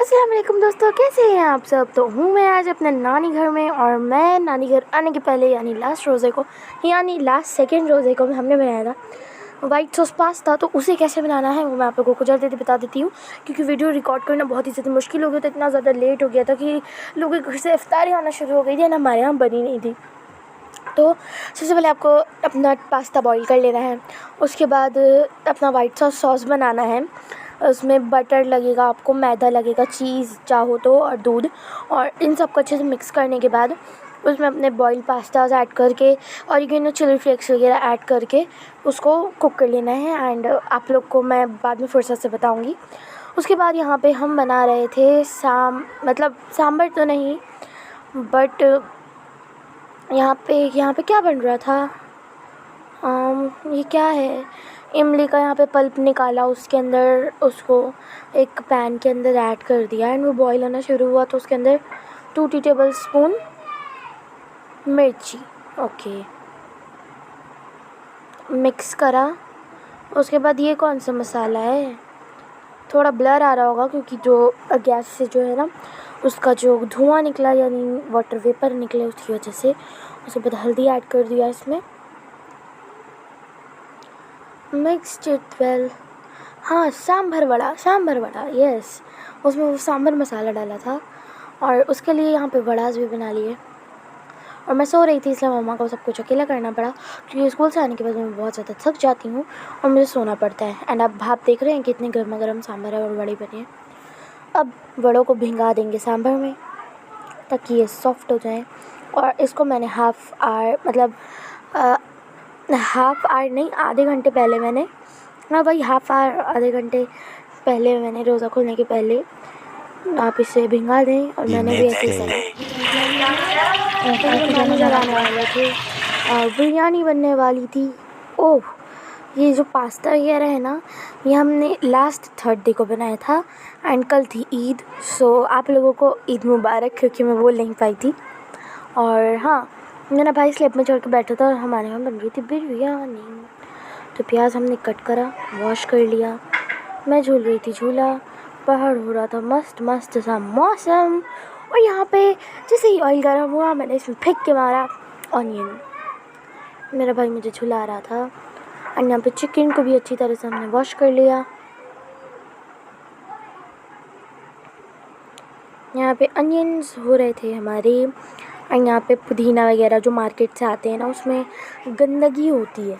अस्सलाम वालेकुम दोस्तों, कैसे हैं आप सब। तो हूँ मैं आज अपने नानी घर में, और मैं नानी घर आने के पहले यानी लास्ट सेकेंड रोज़े को हमने बनाया था वाइट सॉस पास्ता। तो उसे कैसे बनाना है वो मैं आप लोगों को जल्दी बता देती हूँ, क्योंकि वीडियो रिकॉर्ड करना बहुत ही ज़्यादा मुश्किल हो गया था। इतना ज़्यादा लेट हो गया था कि लोगों के घर से इफ्तारी आना शुरू हो गई थी, हमारे यहाँ बनी नहीं थी। तो सबसे पहले आपको अपना पास्ता बॉईल कर लेना है। उसके बाद अपना वाइट सॉस बनाना है। उसमें बटर लगेगा, आपको मैदा लगेगा, चीज़ चाहो तो, और दूध, और इन सब को अच्छे से मिक्स करने के बाद उसमें अपने बॉइल्ड पास्ताज ऐड करके ऑरिगेनो चिली फ्लेक्स वगैरह ऐड करके उसको कुक कर लेना है। एंड आप लोग को मैं बाद में फुर्सत से बताऊंगी। उसके बाद यहाँ पे हम बना रहे थे सांभर तो नहीं, बट यहाँ पे क्या बन रहा था, ये क्या है, इमली का यहाँ पे पल्प निकाला, उसके अंदर उसको एक पैन के अंदर ऐड कर दिया एंड वो बॉईल होना शुरू हुआ। तो उसके अंदर 2 टेबल स्पून मिर्ची ओके मिक्स करा। उसके बाद ये कौन सा मसाला है, थोड़ा ब्लर आ रहा होगा क्योंकि जो गैस से जो है ना उसका जो धुआं निकला यानी वाटर वेपर निकले उसकी वजह से। उसके बाद हल्दी ऐड कर दिया इसमें, मिक्स्ड इट वेल। हाँ, सांभर वड़ा यस, उसमें वो सांभर मसाला डाला था। और उसके लिए यहाँ पे वड़ाज भी बना लिए। और मैं सो रही थी इसलिए मम्मा को सब कुछ अकेला करना पड़ा, क्योंकि स्कूल से आने के बाद मैं बहुत ज़्यादा थक जाती हूँ और मुझे सोना पड़ता है। एंड आप भाप देख रहे हैं कितने गर्मा गर्म सांभर है और वड़े बने हैं। अब वड़ों को भिंगा देंगे सांभर में ताकि ये सॉफ्ट हो जाए। और इसको मैंने हाफ़ आवर नहीं, आधे घंटे पहले मैंने, हाँ भाई हाफ़ आवर आधे घंटे पहले मैंने रोज़ा खोलने के पहले आप इसे भिंगा दें। और मैंने भी ऐसे लगाने वाले थे और बिरयानी बनने वाली थी। ओह, ये जो पास्ता वगैरह है ना, ये हमने लास्ट थर्सडे को बनाया था एंड कल थी ईद। सो आप लोगों को ईद मुबारक, क्योंकि मैं बोल नहीं पाई थी। और हाँ, मेरा भाई स्लेब में चढ़ के बैठा था और हमारे यहाँ बन रही थी बिरयानी। तो प्याज हमने कट करा, वॉश कर लिया, मैं झूल रही थी झूला, बाहर हो रहा था मस्त मस्त सा मौसम। और यहाँ पे जैसे ही ऑयल गर्म हुआ मैंने इसमें फेंक के मारा ऑनियन। मेरा भाई मुझे झुला रहा था। और यहाँ पे चिकन को भी अच्छी तरह से हमने वॉश कर लिया। यहाँ पे अनियंस हो रहे थे हमारे। और यहाँ पे पुदीना वगैरह जो मार्केट से आते हैं ना, उसमें गंदगी होती है,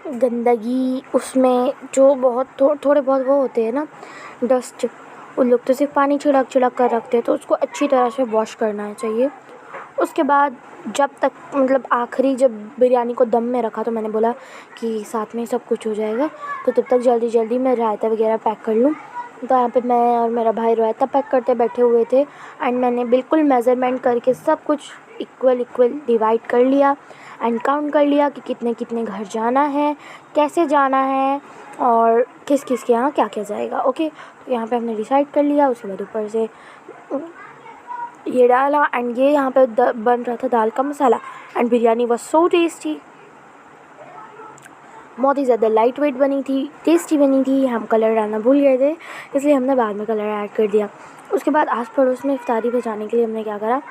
गंदगी उसमें जो थोड़े बहुत वो होते हैं ना डस्ट, उन लोग तो सिर्फ पानी छिड़क कर रखते हैं। तो उसको अच्छी तरह से वॉश करना चाहिए। उसके बाद जब तक आखिरी जब बिरयानी को दम में रखा तो मैंने बोला कि साथ में सब कुछ हो जाएगा, तो तब तक जल्दी मैं रायता वगैरह पैक कर लूँ। तो यहाँ पे मैं और मेरा भाई रायता पैक करते बैठे हुए थे एंड मैंने बिल्कुल मेज़रमेंट करके सब कुछ इक्वल डिवाइड कर लिया एंड काउंट कर लिया कि कितने कितने घर जाना है, कैसे जाना है और किस किस के यहाँ क्या क्या जाएगा। ओके, तो यहाँ पे हमने डिसाइड कर लिया। उसके बाद ऊपर से ये डाला एंड ये यहाँ पे बन रहा था दाल का मसाला and biryani was so tasty, बहुत ही ज़्यादा लाइट वेट बनी थी, टेस्टी बनी थी। हम कलर डालना भूल गए थे इसलिए हमने बाद में कलर ऐड कर दिया। उसके बाद आस पड़ोस में इफ्तारी बचाने के लिए हमने क्या करा,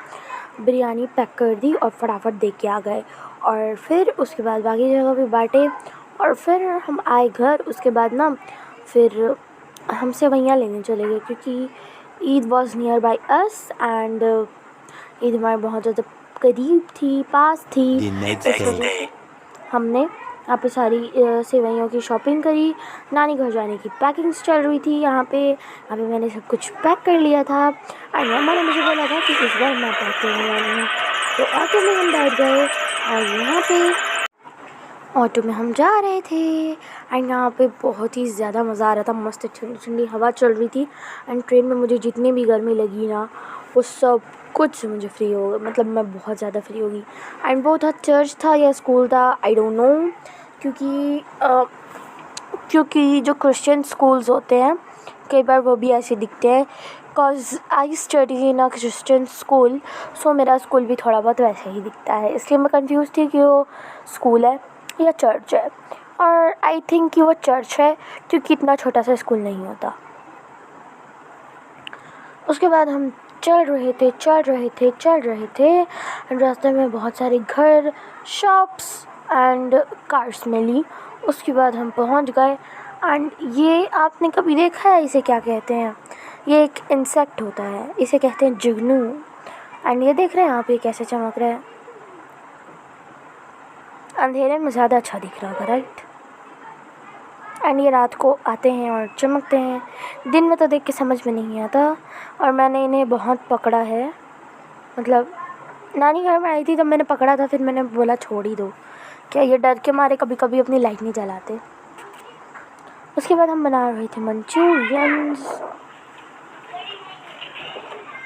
बिरयानी पैक कर दी और फटाफट दे के आ गए। और फिर उसके बाद बाकी जगह भी बांटे और फिर हम आए घर। उसके बाद ना फिर हम सेवइयाँ लेने चले गए, क्योंकि Eid was near by us and Eid हमारे बहुत ज़्यादा करीब थी, पास थी। हमने यहाँ पे सारी सेवइयों की शॉपिंग करी। नानी घर जाने की पैकिंग्स चल रही थी। यहाँ पे मैंने सब कुछ पैक कर लिया था और मम्मा ने मुझे बोला था कि इस बार मैं पैक करने वाली हूँ। तो ऑटो में हम बैठ गए और यहाँ पे ऑटो में हम जा रहे थे एंड यहाँ पे बहुत ही ज़्यादा मज़ा आ रहा था। मस्त ठंडी ठंडी हवा चल रही थी एंड ट्रेन में मुझे जितनी भी गर्मी लगी ना वो सब कुछ से मुझे फ्री हो गया, मैं बहुत ज़्यादा फ्री होगी। एंड वो था चर्च था या स्कूल था, आई डोंट नो, क्योंकि जो क्रिश्चियन स्कूल्स होते हैं कई बार वो भी ऐसे दिखते हैं। Because I study in a Christian school, so मेरा स्कूल भी थोड़ा बहुत वैसे ही दिखता है, इसलिए मैं कंफ्यूज थी कि वो स्कूल है या चर्च है। और आई थिंक कि वो चर्च है, क्योंकि इतना छोटा सा स्कूल नहीं होता। उसके बाद हम चल रहे थे। रास्ते में बहुत सारे घर, शॉप्स एंड कार्स मिली। उसके बाद हम पहुंच गए। एंड ये आपने कभी देखा है इसे क्या कहते हैं? ये एक इंसेक्ट होता है, इसे कहते हैं जुगनू। एंड ये देख रहे हैं आप, ये कैसे चमक रहा है। अंधेरे में ज़्यादा अच्छा दिख रहा होगा, राइट? एंड ये रात को आते हैं और चमकते हैं। दिन में तो देख के समझ में नहीं आता। और मैंने इन्हें बहुत पकड़ा है, मतलब नानी घर में आई थी तब मैंने पकड़ा था, फिर मैंने बोला छोड़ ही दो, क्या ये डर के मारे कभी कभी अपनी लाइट नहीं जलाते। उसके बाद हम बना रहे थे मंचूरियंस।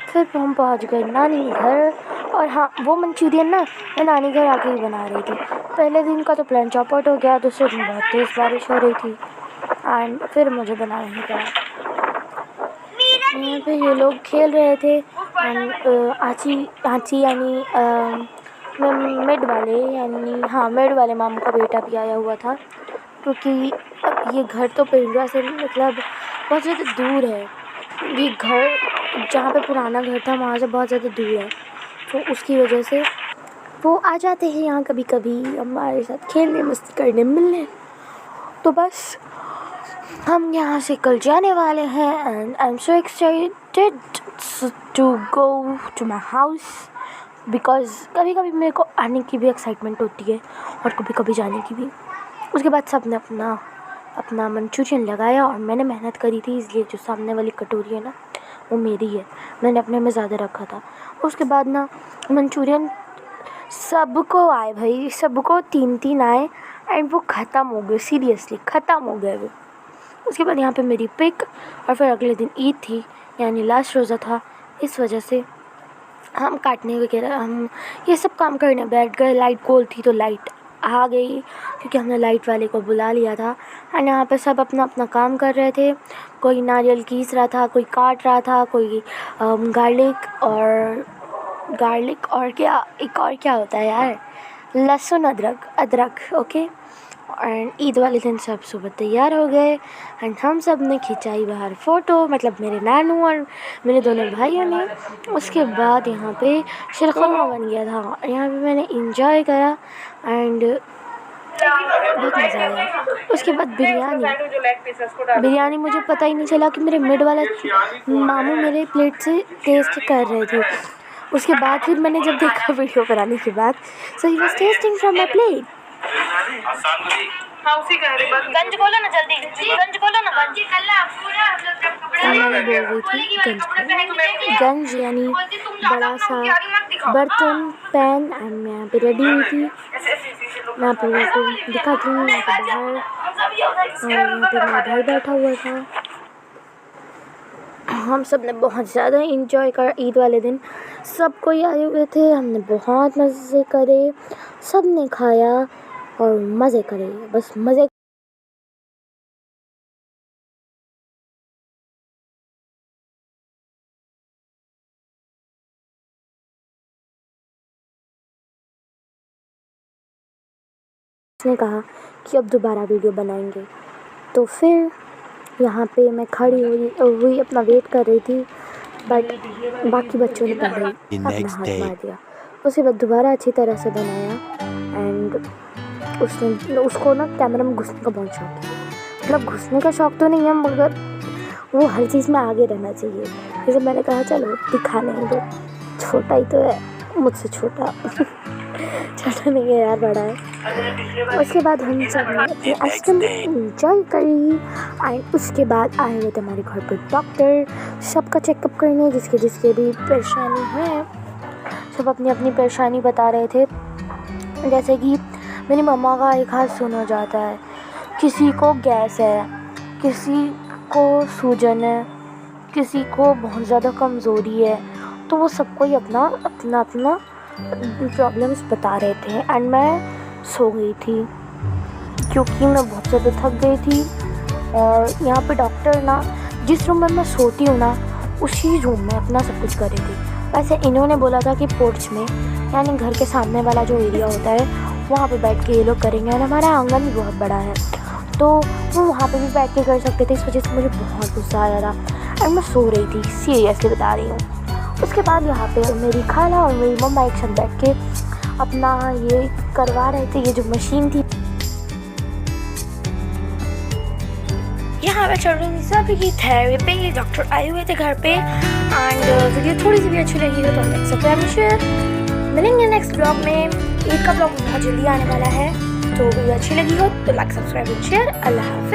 फिर हम पहुंच गए नानी घर। और हाँ, वो मंचूरियन ना मैं नानी घर आके ही बना रही थी। पहले दिन का तो प्लान चौपट हो गया, दूसरे दिन बहुत तेज़ बारिश हो रही थी एंड फिर मुझे बनाना ही पड़ा। यहाँ पे ये लोग खेल रहे थे एंड आची यानी मेड वाले मामू का बेटा भी आया हुआ था, क्योंकि ये घर तो पेंड्रा से मतलब बहुत ज़्यादा दूर है। ये घर जहाँ पे पुराना घर था वहाँ से बहुत ज़्यादा दूर है, तो उसकी वजह से वो आ जाते हैं यहाँ कभी कभी हमारे साथ खेलने, मस्ती करने, मिलने। तो बस हम यहाँ से कल जाने वाले हैं and I am so excited to go to my house, because कभी कभी मेरे को आने की भी एक्साइटमेंट होती है और कभी कभी जाने की भी। उसके बाद सब ने अपना मंचूरियन लगाया और मैंने मेहनत करी थी, इसलिए जो सामने वाली कटोरी है ना वो मेरी है, मैंने अपने में ज़्यादा रखा था। उसके बाद ना मंचूरियन सबको आए भाई, सबको 3-3 आए एंड वो ख़त्म हो गए, सीरियसली ख़त्म हो गए वो। उसके बाद यहाँ पे मेरी पिक, और फिर अगले दिन ईद थी यानी लास्ट रोज़ा था, इस वजह से हम काटने वगैरह हम ये सब काम करने बैठ गए। लाइट गोल थी तो लाइट आ गई क्योंकि हमने लाइट वाले को बुला लिया था। एंड यहाँ पे सब अपना अपना काम कर रहे थे, कोई नारियल कीस रहा था, कोई काट रहा था, कोई गार्लिक और क्या, एक और क्या होता है यार, लहसुन, अदरक ओके। एंड ईद वाले दिन सब सुबह तैयार हो गए एंड हम सब ने खिंचाई बाहर फ़ोटो, मतलब मेरे नानू और मेरे दोनों भाइयों ने। उसके बाद यहाँ पे शिरखुरमा बन गया था, यहाँ पे मैंने इंजॉय करा एंड बहुत मज़ा आया। उसके बाद बिरयानी मुझे पता ही नहीं चला कि मेरे मिड वाला मामू मेरे प्लेट से टेस्ट कर रहे थे। उसके बाद फिर मैंने जब देखा वीडियो बनाने के बाद, so he was testing from my plate. गंज खोलो ना जल्दी, गंज खोलो ना, गंज गंज यानी बड़ा सा बर्तन, पैन। एंड मैं यहाँ पे रेडी हुई थी, मैं आप लोगों को दिखाती हूँ यहाँ पे बाहर। और यहाँ पे मेरा भाई बैठा हुआ था। हम सब ने बहुत ज़्यादा इंजॉय करा ईद वाले दिन, सब कोई आए हुए थे, हमने बहुत मज़े करे, सब ने खाया और मज़े करे, बस मज़े। उसने कहा कि अब दोबारा वीडियो बनाएंगे, तो फिर यहाँ पे मैं खड़ी हुई अपना वेट कर रही थी, बट बाकी बच्चों ने पहले अपना हाथ मार दिया। उसके बाद दोबारा अच्छी तरह से बनाया एंड उसको ना कैमरा में घुसने का बहुत शौक है, मतलब घुसने का शौक तो नहीं है मगर वो हर चीज़ में आगे रहना चाहिए। जैसे मैंने कहा चलो दिखा नहीं दो, छोटा ही तो है, मुझसे छोटा छोटा नहीं है यार, बड़ा है। उसके बाद हम सब ने अपनी आइसक्रीम इंजॉय करी एंड उसके बाद आए हुए थे हमारे घर पर डॉक्टर, सबका चेकअप करने, जिसके भी परेशानी है, सब अपनी अपनी परेशानी बता रहे थे। जैसे कि मेरी मम्मा का एक हाथ सूना जाता है, किसी को गैस है, किसी को सूजन है, किसी को बहुत ज़्यादा कमज़ोरी है, तो वो सबको ही अपना प्रॉब्लम्स बता रहे थे। एंड मैं सो गई थी क्योंकि मैं बहुत ज़्यादा थक गई थी। और यहाँ पे डॉक्टर ना जिस रूम में मैं सोती हूँ ना उसी रूम में अपना सब कुछ कर रही थी। वैसे इन्होंने बोला था कि पोर्च में यानी घर के सामने वाला जो एरिया होता है वहाँ पे बैठ के ये लोग करेंगे, और हमारा आंगन भी बहुत बड़ा है तो वो वहाँ पे भी बैठ के कर सकते थे। इस वजह से मुझे बहुत गुस्सा आया था और मैं सो रही थी, सीरियसली बता रही हूँ। उसके बाद यहाँ पे मेरी खाला और मेरी मम्मा एक साथ बैठ के अपना ये करवा रहे थे, ये जो मशीन थी। यहाँ पे चल रही थी सभी की थेरेपी, डॉक्टर आए हुए थे घर पे। एंड वीडियो थोड़ी सी भी अच्छी लगी हो तो लाइक सब्सक्राइब एंड शेयर। मिलेंगे नेक्स्ट ब्लॉग में। ईद का ब्लॉग बहुत जल्दी आने वाला है, तो वीडियो अच्छी लगी हो तो लाइक सब्सक्राइब एंड शेयर। अल्लाह हाफिज़।